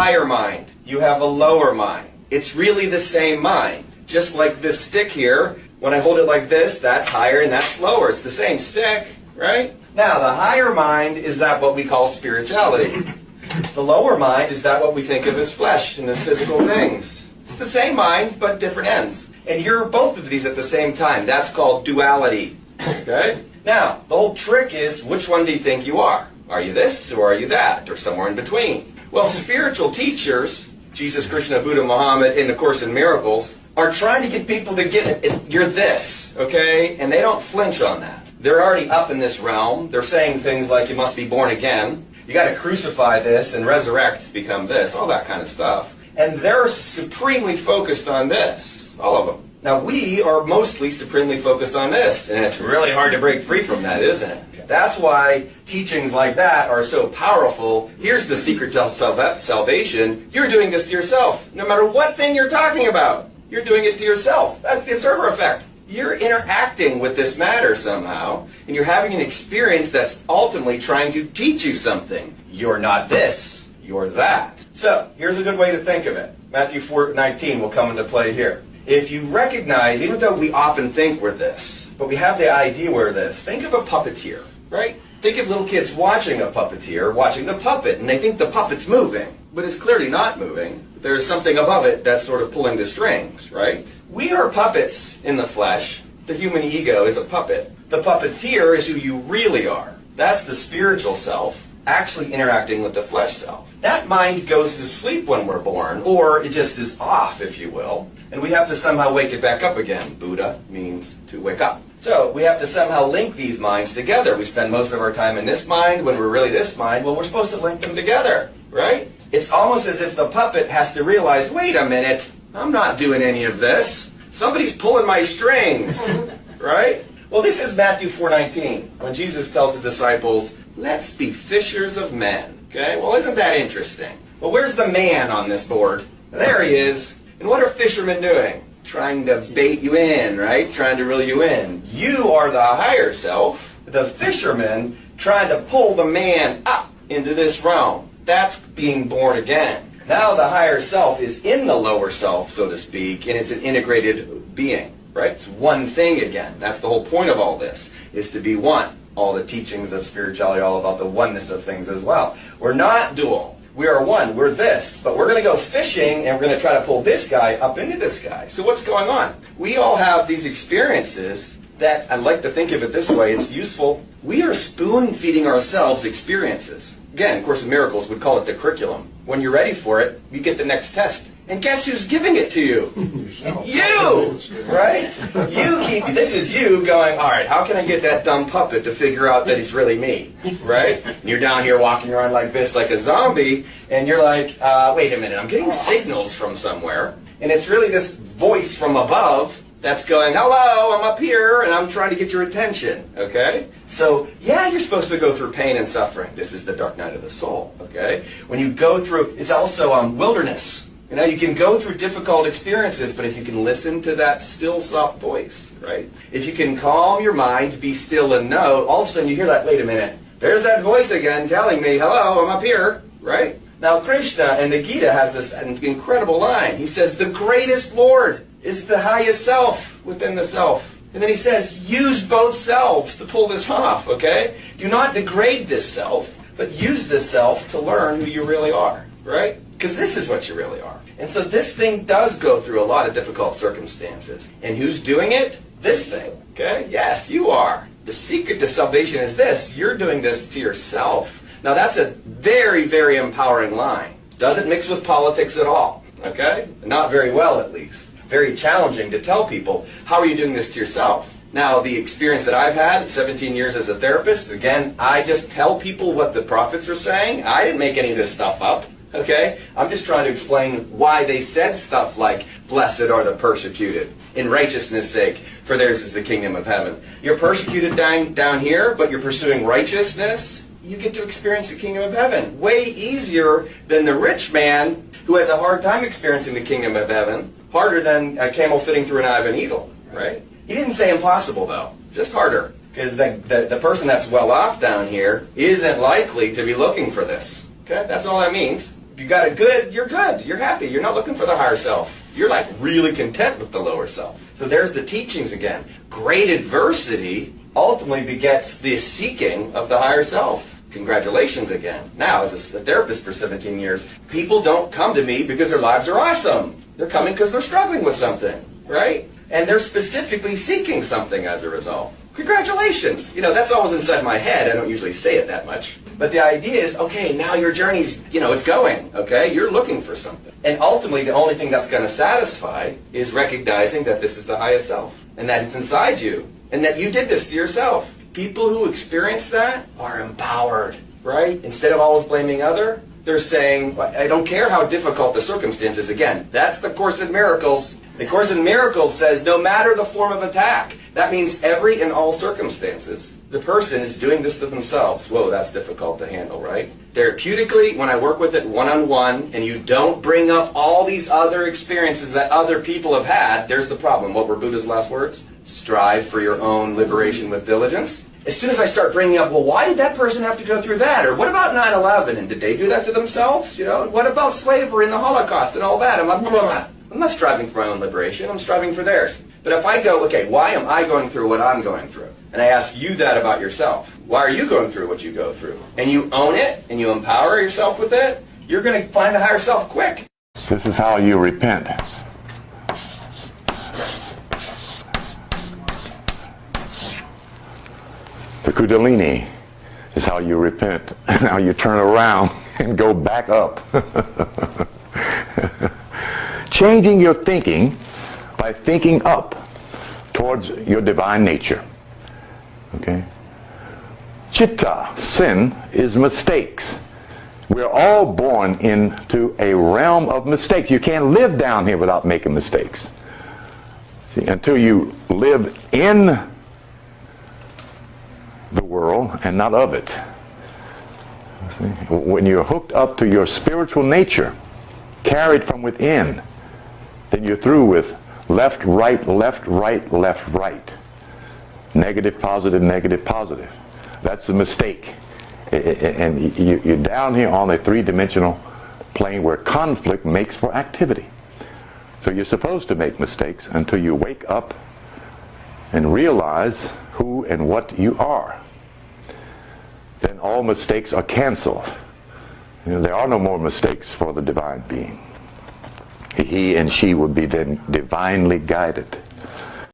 higher mind. You have a lower mind. It's really the same mind. Just like this stick here, when I hold it like this, that's higher and that's lower. It's the same stick, right? Now, the higher mind is that what we call spirituality. The lower mind is that what we think of as flesh and as physical things. It's the same mind, but different ends. And you're both of these at the same time. That's called duality. Okay? Now, the whole trick is, which one do you think you are? Are you this, or are you that, or somewhere in between? Well, spiritual teachers, Jesus, Krishna, Buddha, Muhammad, in the Course in Miracles, are trying to get people to get it. You're this, okay? And they don't flinch on that. They're already up in this realm. They're saying things like, you must be born again. You got to crucify this and resurrect to become this. All that kind of stuff. And they're supremely focused on this. All of them. Now, we are mostly supremely focused on this. And it's really hard to break free from that, isn't it? That's why teachings like that are so powerful. Here's the secret to salvation. You're doing this to yourself. No matter what thing you're talking about, you're doing it to yourself. That's the observer effect. You're interacting with this matter somehow, and you're having an experience that's ultimately trying to teach you something. You're not this, you're that. So, here's a good way to think of it. Matthew 4:19 will come into play here. If you recognize, even though we often think we're this, but we have the idea we're this, think of a puppeteer, right? Think of little kids watching a puppeteer, watching the puppet, and they think the puppet's moving, but it's clearly not moving. There's something above it that's sort of pulling the strings, right? We are puppets in the flesh. The human ego is a puppet. The puppeteer is who you really are. That's the spiritual self, actually interacting with the flesh self. That mind goes to sleep when we're born, or it just is off, if you will, and we have to somehow wake it back up again. Buddha means to wake up. So we have to somehow link these minds together. We spend most of our time in this mind when we're really this mind. Well, we're supposed to link them together, right? It's almost as if the puppet has to realize, wait a minute, I'm not doing any of this. Somebody's pulling my strings, right? Well, this is Matthew 4:19, when Jesus tells the disciples, let's be fishers of men. Okay, well, isn't that interesting? Well, where's the man on this board? There he is. And what are fishermen doing? Trying to bait you in, right? Trying to reel you in. You are the higher self. The fisherman trying to pull the man up into this realm. That's being born again. Now the higher self is in the lower self, so to speak, and it's an integrated being, right? It's one thing again. That's the whole point of all this, is to be one. All the teachings of spirituality are all about the oneness of things as well. We're not dual. We are one. We're this. But we're going to go fishing, and we're going to try to pull this guy up into this guy. So what's going on? We all have these experiences that, I like to think of it this way, it's useful. We are spoon-feeding ourselves experiences. Again, Course in Miracles would call it the curriculum. When you're ready for it, you get the next test. And guess who's giving it to you? You! Right? This is you going, all right, how can I get that dumb puppet to figure out that it's really me? Right? And you're down here walking around like this, like a zombie, and you're like, wait a minute, I'm getting signals from somewhere. And it's really this voice from above that's going, hello, I'm up here, and I'm trying to get your attention, okay? So, yeah, you're supposed to go through pain and suffering. This is the dark night of the soul, okay? When you go through, it's also wilderness. You know, you can go through difficult experiences, but if you can listen to that still, soft voice, right? If you can calm your mind, be still and know, all of a sudden you hear that, wait a minute, there's that voice again telling me, hello, I'm up here, right? Now, Krishna in the Gita has this incredible line. He says, the greatest Lord is the highest self within the self. And then he says, use both selves to pull this off, okay? Do not degrade this self, but use this self to learn who you really are, right? Because this is what you really are. And so this thing does go through a lot of difficult circumstances. And who's doing it? This thing, okay? Yes, you are. The secret to salvation is this. You're doing this to yourself. Now that's a very, very empowering line. Doesn't mix with politics at all, okay? Not very well, at least. Very challenging to tell people, how are you doing this to yourself? Now, the experience that I've had, 17 years as a therapist, again, I just tell people what the prophets are saying. I didn't make any of this stuff up, okay? I'm just trying to explain why they said stuff like, blessed are the persecuted, in righteousness' sake, for theirs is the kingdom of heaven. You're persecuted down here, but you're pursuing righteousness, you get to experience the kingdom of heaven. Way easier than the rich man who has a hard time experiencing the kingdom of heaven. Harder than a camel fitting through an eye of a needle, right? He didn't say impossible, though. Just harder. Because the person that's well off down here isn't likely to be looking for this. Okay? That's all that means. If you got it good, you're good. You're happy. You're not looking for the higher self. You're like really content with the lower self. So there's the teachings again. Great adversity ultimately begets the seeking of the higher self. Congratulations again. Now, as a therapist for 17 years, people don't come to me because their lives are awesome. They're coming because they're struggling with something, right? And they're specifically seeking something as a result. Congratulations. You know, that's always inside my head. I don't usually say it that much. But the idea is, okay, now your journey's, it's going, okay? You're looking for something. And ultimately, the only thing that's going to satisfy is recognizing that this is the highest self. And that it's inside you. And that you did this to yourself. People who experience that are empowered, right? Instead of always blaming other, they're saying, I don't care how difficult the circumstances. Again, that's the Course in Miracles. The Course in Miracles says no matter the form of attack, that means every and all circumstances, the person is doing this to themselves. Whoa, that's difficult to handle, right? Therapeutically, when I work with it one-on-one, and you don't bring up all these other experiences that other people have had, there's the problem. What were Buddha's last words? Strive for your own liberation with diligence. As soon as I start bringing up, well, why did that person have to go through that? Or what about 9/11? And did they do that to themselves? What about slavery and the Holocaust and all that? I'm not striving for my own liberation. I'm striving for theirs. But if I go, okay, why am I going through what I'm going through? And I ask you that about yourself. Why are you going through what you go through? And you own it, and you empower yourself with it, you're going to find the higher self quick. This is how you repent. The Kundalini is how you repent. How you turn around and go back up. Changing your thinking by thinking up towards your divine nature. Okay? Chitta, sin, is mistakes. We're all born into a realm of mistakes. You can't live down here without making mistakes. See, until you live in the world and not of it. See? When you're hooked up to your spiritual nature, carried from within, then you're through with left, right, left, right, left, right. Negative, positive, negative, positive. That's a mistake. And you're down here on a three-dimensional plane where conflict makes for activity. So you're supposed to make mistakes until you wake up and realize who and what you are. Then all mistakes are canceled. There are no more mistakes for the divine being. He and she would be then divinely guided.